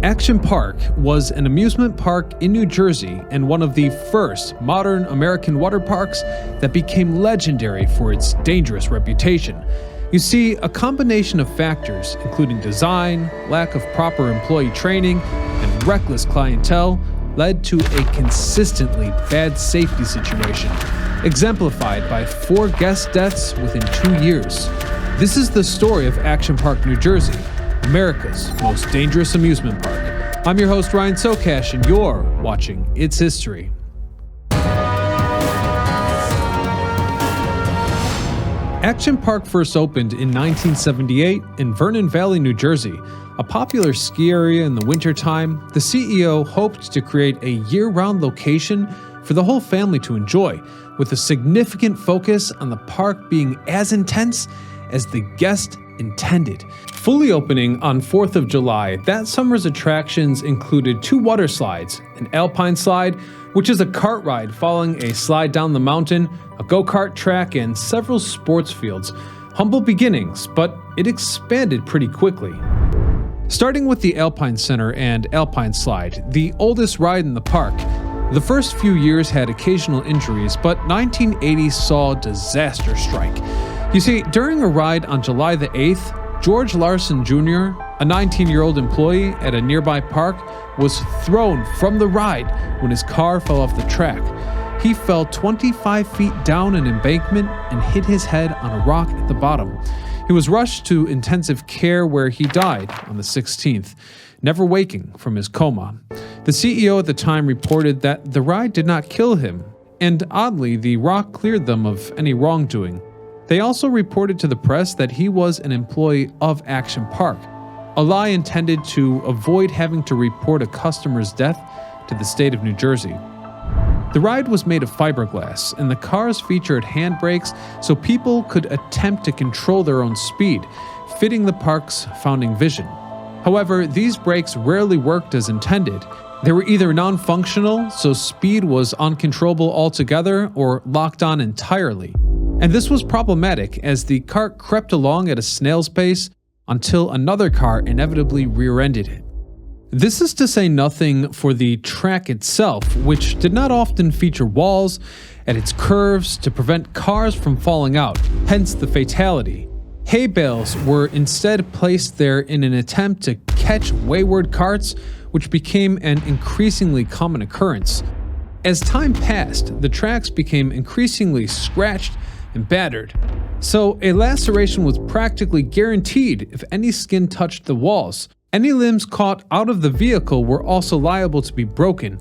Action Park was an amusement park in New Jersey and one of the first modern American water parks that became legendary for its dangerous reputation. You see, a combination of factors, including design, lack of proper employee training, and reckless clientele, led to a consistently bad safety situation, exemplified by 4 guest deaths within 2 years. This is the story of Action Park, New Jersey, America's most dangerous amusement park. I'm your host, Ryan Socash, and you're watching It's History. Action Park first opened in 1978 in Vernon Valley, New Jersey. A popular ski area in the wintertime, the CEO hoped to create a year-round location for the whole family to enjoy, with a significant focus on the park being as intense as the guest intended. Fully opening on 4th of July, that summer's attractions included 2 water slides, an alpine slide, which is a cart ride following a slide down the mountain, a go-kart track, and several sports fields. Humble beginnings, but it expanded pretty quickly. Starting with the Alpine Center and Alpine Slide, the oldest ride in the park, the first few years had occasional injuries, but 1980 saw disaster strike. You see, during a ride on July the 8th, George Larson Jr., a 19-year-old employee at a nearby park, was thrown from the ride when his car fell off the track. He fell 25 feet down an embankment and hit his head on a rock at the bottom. He was rushed to intensive care where he died on the 16th, never waking from his coma. The CEO at the time reported that the ride did not kill him, and oddly, the rock cleared them of any wrongdoing. They also reported to the press that he was an employee of Action Park, a lie intended to avoid having to report a customer's death to the state of New Jersey. The ride was made of fiberglass, and the cars featured handbrakes so people could attempt to control their own speed, fitting the park's founding vision. However, these brakes rarely worked as intended. They were either non-functional, so speed was uncontrollable altogether, or locked on entirely. And this was problematic as the cart crept along at a snail's pace until another car inevitably rear-ended it. This is to say nothing for the track itself, which did not often feature walls at its curves to prevent cars from falling out, hence the fatality. Hay bales were instead placed there in an attempt to catch wayward carts, which became an increasingly common occurrence. As time passed, the tracks became increasingly scratched and battered, so a laceration was practically guaranteed if any skin touched the walls. Any limbs caught out of the vehicle were also liable to be broken.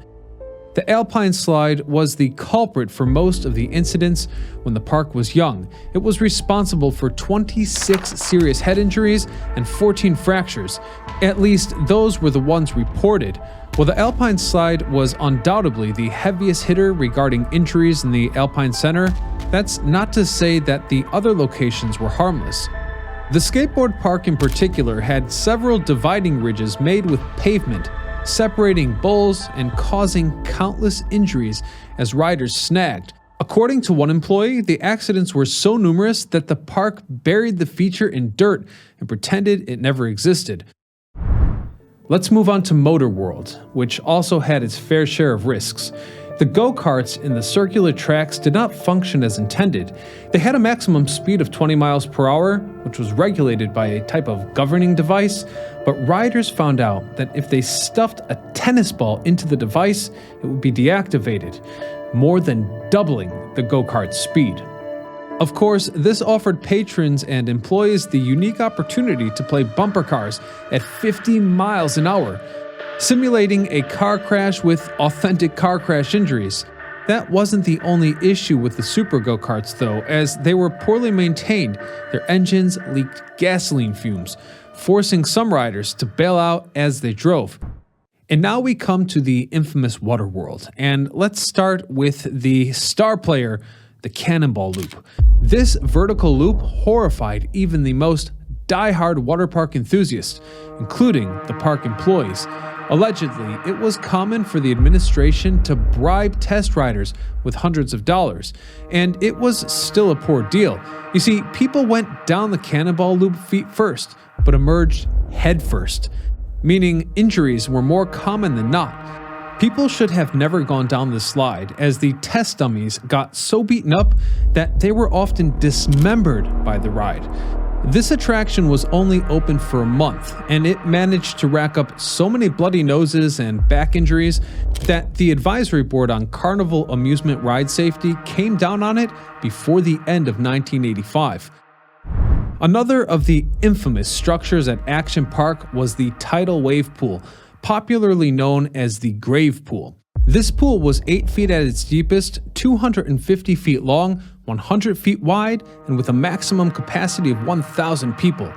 The Alpine Slide was the culprit for most of the incidents when the park was young. It was responsible for 26 serious head injuries and 14 fractures. At least those were the ones reported. While the Alpine Slide was undoubtedly the heaviest hitter regarding injuries in the Alpine Center, that's not to say that the other locations were harmless. The skateboard park in particular had several dividing ridges made with pavement, separating bowls and causing countless injuries as riders snagged. According to one employee, the accidents were so numerous that the park buried the feature in dirt and pretended it never existed. Let's move on to Motor World, which also had its fair share of risks. The go-karts in the circular tracks did not function as intended. They had a maximum speed of 20 miles per hour, which was regulated by a type of governing device, but riders found out that if they stuffed a tennis ball into the device, it would be deactivated, more than doubling the go-kart's speed. Of course, this offered patrons and employees the unique opportunity to play bumper cars at 50 miles an hour, simulating a car crash with authentic car crash injuries. That wasn't the only issue with the super go-karts though, as they were poorly maintained. Their engines leaked gasoline fumes, forcing some riders to bail out as they drove. And now we come to the infamous Water World, and let's start with the star player, the Cannonball Loop. This vertical loop horrified even the most die-hard water park enthusiasts, including the park employees. Allegedly, it was common for the administration to bribe test riders with hundreds of dollars, and it was still a poor deal. You see, people went down the Cannonball Loop feet first, but emerged head first. meaning injuries were more common than not. People should have never gone down the slide, as the test dummies got so beaten up that they were often dismembered by the ride. This attraction was only open for a month, and it managed to rack up so many bloody noses and back injuries that the advisory board on Carnival amusement ride safety came down on it before the end of 1985. Another of the infamous structures at Action Park was the tidal wave pool, popularly known as the grave pool. This pool was 8 feet at its deepest, 250 feet long, 100 feet wide, and with a maximum capacity of 1,000 people.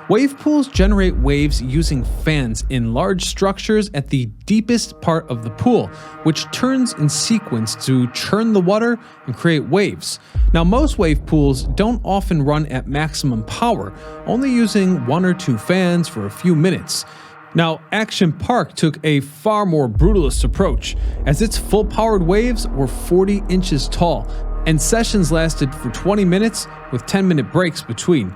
Wave pools generate waves using fans in large structures at the deepest part of the pool, which turns in sequence to churn the water and create waves. Now, most wave pools don't often run at maximum power, only using 1 or 2 fans for a few minutes. Now, Action Park took a far more brutalist approach, as its full-powered waves were 40 inches tall, and sessions lasted for 20 minutes with 10-minute breaks between.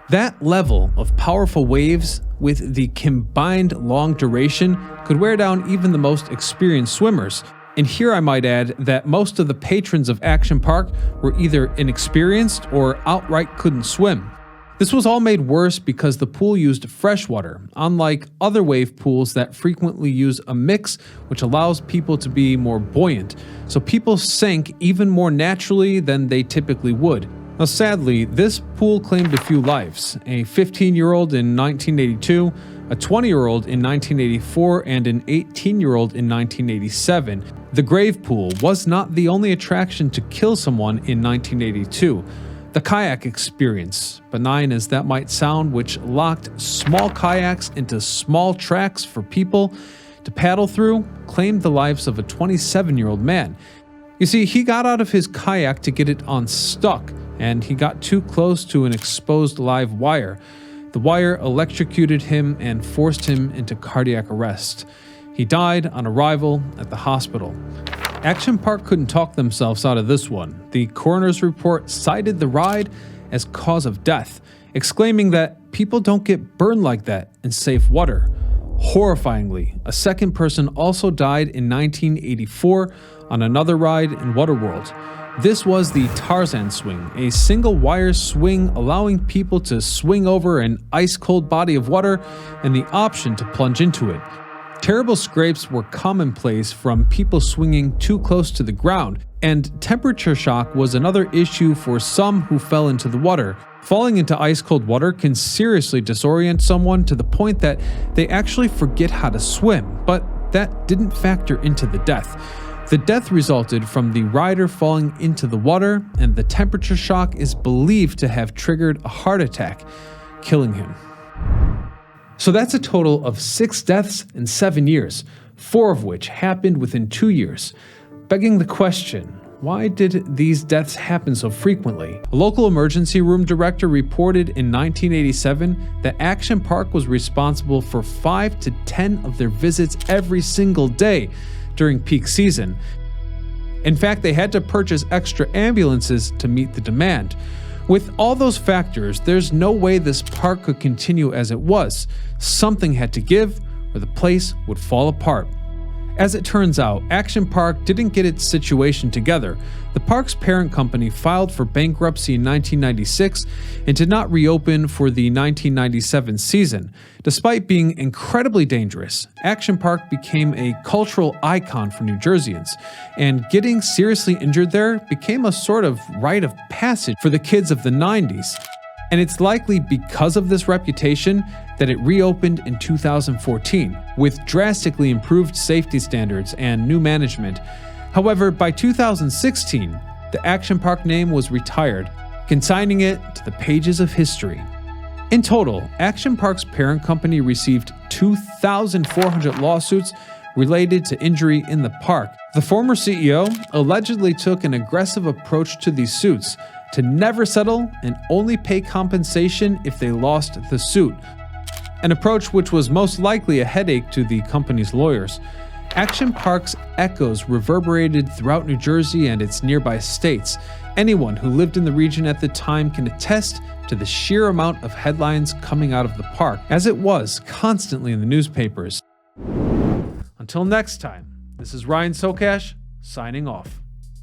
That level of powerful waves with the combined long duration could wear down even the most experienced swimmers. And here I might add that most of the patrons of Action Park were either inexperienced or outright couldn't swim. This was all made worse because the pool used fresh water, unlike other wave pools that frequently use a mix which allows people to be more buoyant, so people sank even more naturally than they typically would. Now sadly, this pool claimed a few lives: a 15-year-old in 1982, a 20-year-old in 1984, and an 18-year-old in 1987. The grave pool was not the only attraction to kill someone in 1982. The kayak experience, benign as that might sound, which locked small kayaks into small tracks for people to paddle through, claimed the lives of a 27-year-old man. You see, he got out of his kayak to get it unstuck, and he got too close to an exposed live wire. The wire electrocuted him and forced him into cardiac arrest. He died on arrival at the hospital. Action Park couldn't talk themselves out of this one. The coroner's report cited the ride as cause of death, exclaiming that people don't get burned like that in safe water. Horrifyingly, a second person also died in 1984 on another ride in Waterworld. This was the Tarzan swing, a single wire swing allowing people to swing over an ice-cold body of water and the option to plunge into it. Terrible scrapes were commonplace from people swinging too close to the ground, and temperature shock was another issue for some who fell into the water. Falling into ice-cold water can seriously disorient someone to the point that they actually forget how to swim, but that didn't factor into the death. The death resulted from the rider falling into the water, and the temperature shock is believed to have triggered a heart attack, killing him. So that's a total of 6 deaths in 7 years, 4 of which happened within 2 years. Begging the question, why did these deaths happen so frequently? A local emergency room director reported in 1987 that Action Park was responsible for 5 to 10 of their visits every single day during peak season. In fact, they had to purchase extra ambulances to meet the demand. With all those factors, there's no way this park could continue as it was. Something had to give, or the place would fall apart. As it turns out, Action Park didn't get its situation together. The park's parent company filed for bankruptcy in 1996 and did not reopen for the 1997 season. Despite being incredibly dangerous, Action Park became a cultural icon for New Jerseyans, and getting seriously injured there became a sort of rite of passage for the kids of the 90s. And it's likely because of this reputation that it reopened in 2014, with drastically improved safety standards and new management. However, by 2016, the Action Park name was retired, consigning it to the pages of history. In total, Action Park's parent company received 2,400 lawsuits related to injury in the park. The former CEO allegedly took an aggressive approach to these suits, to never settle and only pay compensation if they lost the suit, an approach which was most likely a headache to the company's lawyers. Action Park's echoes reverberated throughout New Jersey and its nearby states. Anyone who lived in the region at the time can attest to the sheer amount of headlines coming out of the park, as it was constantly in the newspapers. Until next time, this is Ryan Socash, signing off.